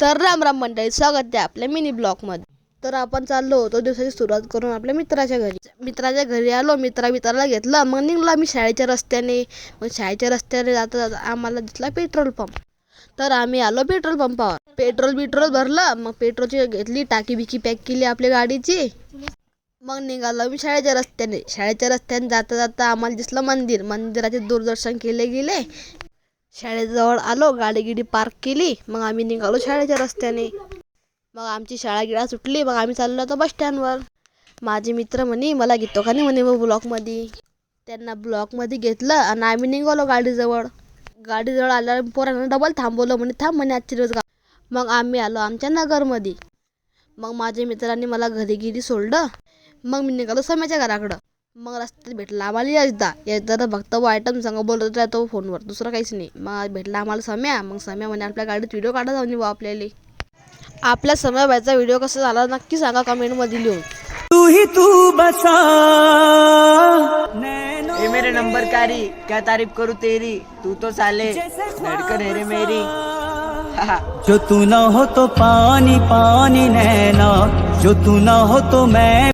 तर राम राम मंडळी, स्वागत आहे आपल्या मिनी ब्लॉग मध्ये. तर आपण चाललो होतो दिवसाची सुरुवात करून आपल्या मित्राच्या घरी आलो. मित्राला घेतलं, मग निघलो आम्ही शाळेच्या रस्त्याने. मग शाळेच्या रस्त्याने जाता जाता आम्हाला दिसला पेट्रोल पंप. तर आम्ही आलो पेट्रोल पंपावर. पेट्रोल भरलं. मग पेट्रोलची घेतली टाकी बिकी पॅक केली आपल्या गाडीची. मग निघालो आम्ही शाळेच्या रस्त्याने जाता जाता आम्हाला दिसलं मंदिराचे दूरदर्शन केले गेले. शाळेजवळ आलो, गाडी पार्क केली. मग आम्ही निघालो शाळेच्या रस्त्याने. मग आमची शाळा गिळा सुटली. मग आम्ही चाललो होतो बस स्टँडवर. माझे मित्र म्हणे मला घेतो का नाही म्हणे ब्लॉकमध्ये. त्यांना ब्लॉकमध्ये घेतलं आणि आम्ही निघालो गाडीजवळ आल्यावर पोरांना डबल थांबवलं. म्हणे थांब म्हणे आजची रोज. मग आम्ही आलो आमच्या नगरमध्ये. मग माझ्या मित्रांनी मला घरी सोडलं. मग मी निघालो सम्याच्या घराकडं. मग रस्त्यात भेटला आम्हाला यशदा फक्त आयटम सांग बोलत राहतो फोनवर, दुसरं काहीच नाही. मग भेटला आम्हाला सम्या. मग सम्या म्हणे आपल्या गाडीत व्हिडिओ काढा जाऊन आपल्याला. आपल्या समयाबाईचा व्हिडिओ कसा झाला नक्की सांगा कमेंटमध्ये लिहून. तू बसा ए मेरे नंबर कारी, क्या तारीफ करूं तेरी, तू तो साले धड़कन है रे मेरी. जो तू ना हो तो पानी पानी नैना, जो तू ना हो तो मैं